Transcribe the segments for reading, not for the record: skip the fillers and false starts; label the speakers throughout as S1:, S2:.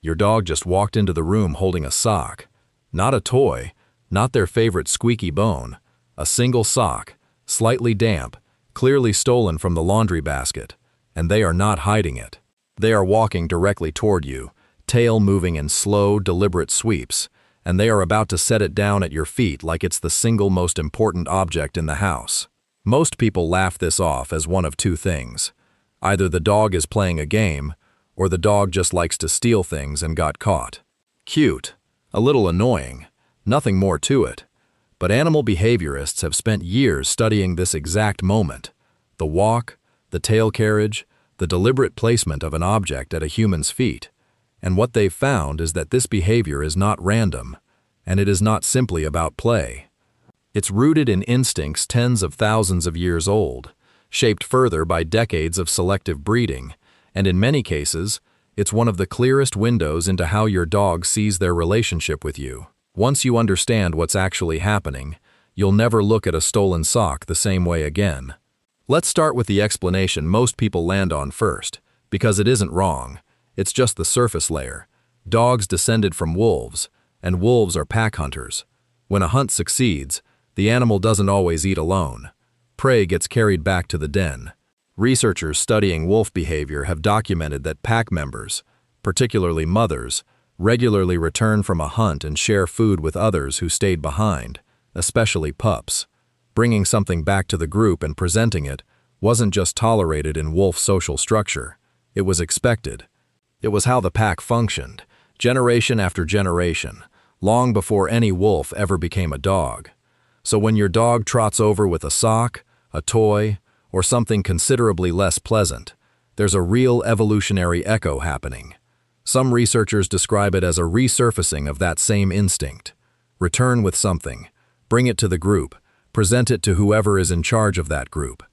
S1: Your dog just walked into the room holding a sock. Not a toy, not their favorite squeaky bone. A single sock, slightly damp, clearly stolen from the laundry basket. And they are not hiding it. They are walking directly toward you, tail moving in slow, deliberate sweeps, and they are about to set it down at your feet like it's the single most important object in the house. Most people laugh this off as one of two things. Either the dog is playing a game, or the dog just likes to steal things and got caught. Cute, a little annoying, nothing more to it. But animal behaviorists have spent years studying this exact moment. The walk, the tail carriage, the deliberate placement of an object at a human's feet. And what they've found is that this behavior is not random, and it is not simply about play. It's rooted in instincts tens of thousands of years old, shaped further by decades of selective breeding, and in many cases, it's one of the clearest windows into how your dog sees their relationship with you. Once you understand what's actually happening, you'll never look at a stolen sock the same way again. Let's start with the explanation most people land on first, because it isn't wrong. It's just the surface layer. Dogs descended from wolves, and wolves are pack hunters. When a hunt succeeds, the animal doesn't always eat alone. Prey gets carried back to the den. Researchers studying wolf behavior have documented that pack members, particularly mothers, regularly return from a hunt and share food with others who stayed behind, especially pups. Bringing something back to the group and presenting it wasn't just tolerated in wolf social structure, it was expected. It was how the pack functioned, generation after generation, long before any wolf ever became a dog. So when your dog trots over with a sock, a toy, or something considerably less pleasant, there's a real evolutionary echo happening. Some researchers describe it as a resurfacing of that same instinct. Return with something, bring it to the group, present it to whoever is in charge of that group.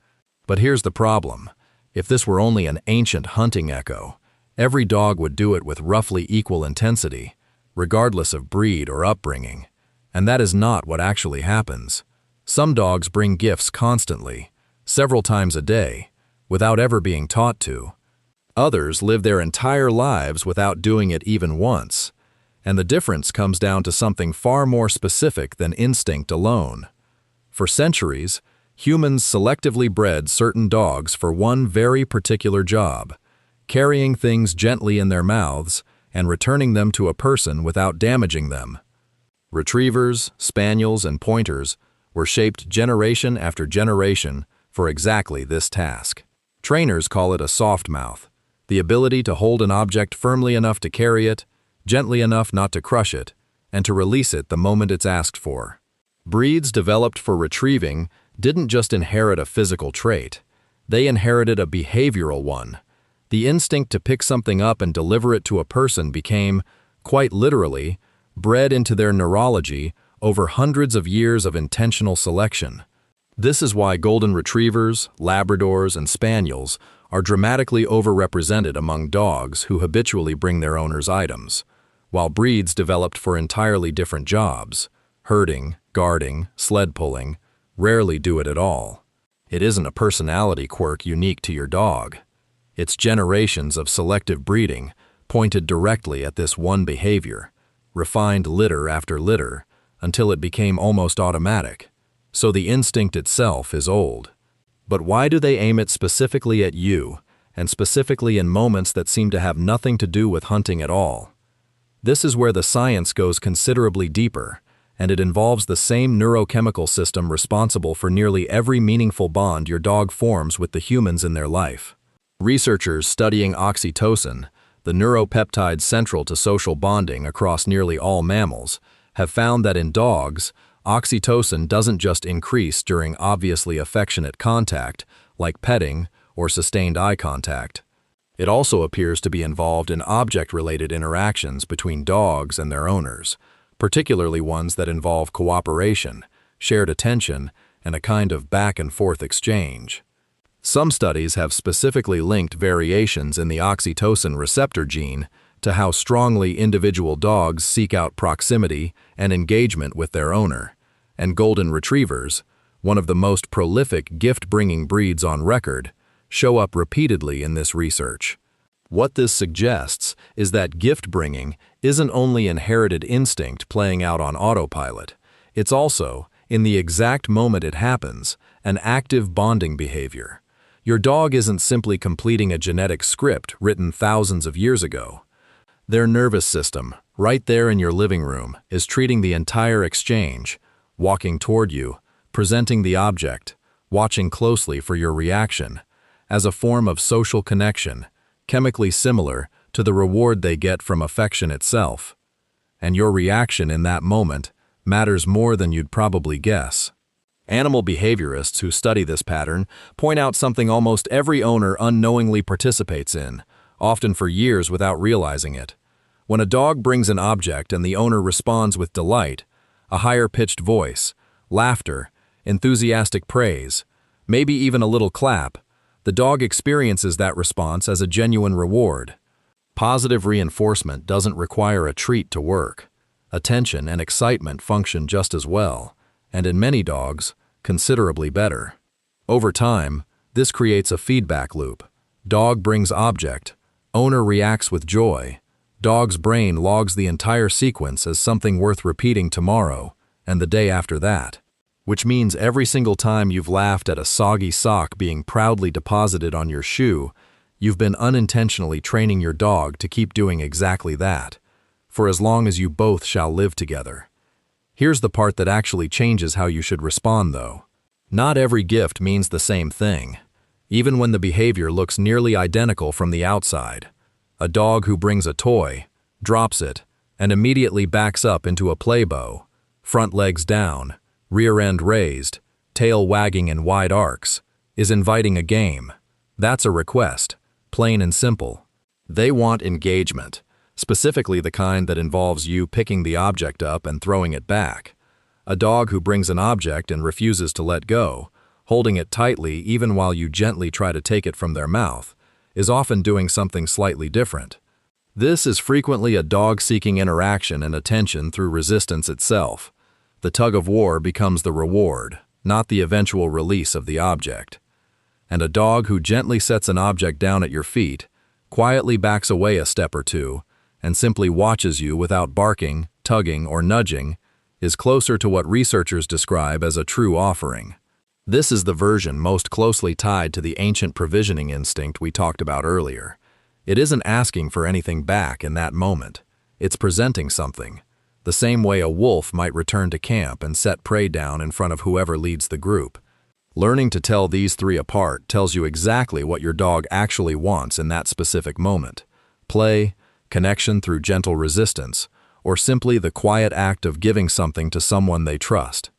S1: But here's the problem. If this were only an ancient hunting echo, every dog would do it with roughly equal intensity, regardless of breed or upbringing. And that is not what actually happens. Some dogs bring gifts constantly, several times a day, without ever being taught to. Others live their entire lives without doing it even once, and the difference comes down to something far more specific than instinct alone. For centuries, humans selectively bred certain dogs for one very particular job, carrying things gently in their mouths and returning them to a person without damaging them. Retrievers, spaniels, and pointers were shaped generation after generation for exactly this task. Trainers call it a soft mouth, the ability to hold an object firmly enough to carry it, gently enough not to crush it, and to release it the moment it's asked for. Breeds developed for retrieving didn't just inherit a physical trait, they inherited a behavioral one. The instinct to pick something up and deliver it to a person became, quite literally, bred into their neurology over hundreds of years of intentional selection. This is why golden retrievers, Labradors, and spaniels are dramatically overrepresented among dogs who habitually bring their owners items, while breeds developed for entirely different jobs, herding, guarding, sled pulling, rarely do it at all. It isn't a personality quirk unique to your dog. It's generations of selective breeding pointed directly at this one behavior, refined litter after litter, until it became almost automatic. So the instinct itself is old. But why do they aim it specifically at you, and specifically in moments that seem to have nothing to do with hunting at all? This is where the science goes considerably deeper, and it involves the same neurochemical system responsible for nearly every meaningful bond your dog forms with the humans in their life. Researchers studying oxytocin, the neuropeptide central to social bonding across nearly all mammals, have found that in dogs, oxytocin doesn't just increase during obviously affectionate contact, like petting or sustained eye contact. It also appears to be involved in object-related interactions between dogs and their owners, particularly ones that involve cooperation, shared attention, and a kind of back-and-forth exchange. Some studies have specifically linked variations in the oxytocin receptor gene to how strongly individual dogs seek out proximity and engagement with their owner, and golden retrievers, one of the most prolific gift-bringing breeds on record, show up repeatedly in this research. What this suggests is that gift-bringing isn't only inherited instinct playing out on autopilot, it's also, in the exact moment it happens, an active bonding behavior. Your dog isn't simply completing a genetic script written thousands of years ago. Their nervous system, right there in your living room, is treating the entire exchange, walking toward you, presenting the object, watching closely for your reaction, as a form of social connection, chemically similar to the reward they get from affection itself. And your reaction in that moment matters more than you'd probably guess. Animal behaviorists who study this pattern point out something almost every owner unknowingly participates in, often for years without realizing it. When a dog brings an object and the owner responds with delight, a higher-pitched voice, laughter, enthusiastic praise, maybe even a little clap, the dog experiences that response as a genuine reward. Positive reinforcement doesn't require a treat to work. Attention and excitement function just as well, and in many dogs, considerably better. Over time, this creates a feedback loop. Dog brings object, owner reacts with joy. Dog's brain logs the entire sequence as something worth repeating tomorrow and the day after that, which means every single time you've laughed at a soggy sock being proudly deposited on your shoe, you've been unintentionally training your dog to keep doing exactly that, for as long as you both shall live together. Here's the part that actually changes how you should respond, though. Not every gift means the same thing, even when the behavior looks nearly identical from the outside. A dog who brings a toy, drops it, and immediately backs up into a play bow, front legs down, rear end raised, tail wagging in wide arcs, is inviting a game. That's a request, plain and simple. They want engagement, specifically the kind that involves you picking the object up and throwing it back. A dog who brings an object and refuses to let go, holding it tightly even while you gently try to take it from their mouth, is often doing something slightly different. This is frequently a dog seeking interaction and attention through resistance itself. The tug-of-war becomes the reward, not the eventual release of the object. And a dog who gently sets an object down at your feet, quietly backs away a step or two, and simply watches you without barking, tugging, or nudging, is closer to what researchers describe as a true offering. This is the version most closely tied to the ancient provisioning instinct we talked about earlier. It isn't asking for anything back in that moment. It's presenting something, the same way a wolf might return to camp and set prey down in front of whoever leads the group. Learning to tell these three apart tells you exactly what your dog actually wants in that specific moment: play, connection through gentle resistance, or simply the quiet act of giving something to someone they trust.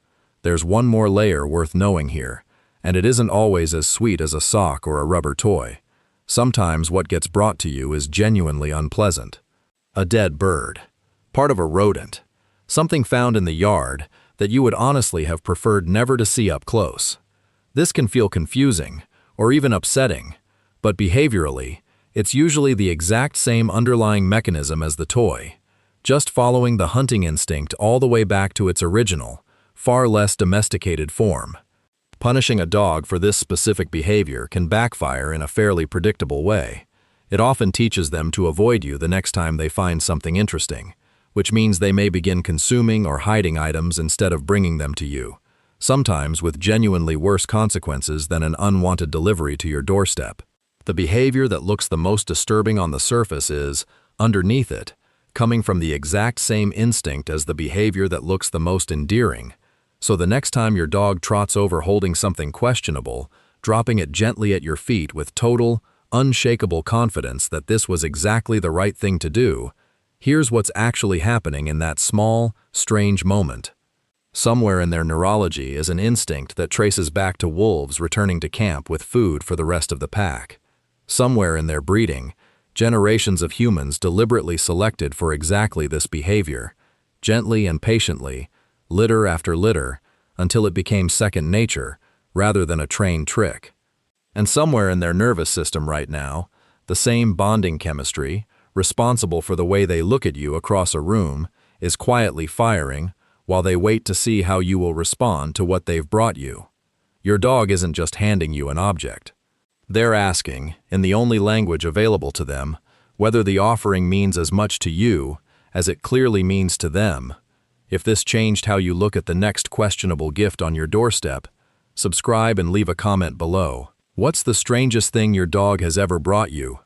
S1: There's one more layer worth knowing here, and it isn't always as sweet as a sock or a rubber toy. Sometimes what gets brought to you is genuinely unpleasant. A dead bird, part of a rodent, something found in the yard that you would honestly have preferred never to see up close. This can feel confusing, or even upsetting, but behaviorally, it's usually the exact same underlying mechanism as the toy, just following the hunting instinct all the way back to its original, far less domesticated form. Punishing a dog for this specific behavior can backfire in a fairly predictable way. It often teaches them to avoid you the next time they find something interesting, which means they may begin consuming or hiding items instead of bringing them to you, sometimes with genuinely worse consequences than an unwanted delivery to your doorstep. The behavior that looks the most disturbing on the surface is, underneath it, coming from the exact same instinct as the behavior that looks the most endearing. So the next time your dog trots over holding something questionable, dropping it gently at your feet with total, unshakable confidence that this was exactly the right thing to do, here's what's actually happening in that small, strange moment. Somewhere in their neurology is an instinct that traces back to wolves returning to camp with food for the rest of the pack. Somewhere in their breeding, generations of humans deliberately selected for exactly this behavior, gently and patiently, litter after litter, until it became second nature rather than a trained trick. And somewhere in their nervous system right now, the same bonding chemistry, responsible for the way they look at you across a room, is quietly firing while they wait to see how you will respond to what they've brought you. Your dog isn't just handing you an object. They're asking, in the only language available to them, whether the offering means as much to you as it clearly means to them. If this changed how you look at the next questionable gift on your doorstep, subscribe and leave a comment below. What's the strangest thing your dog has ever brought you?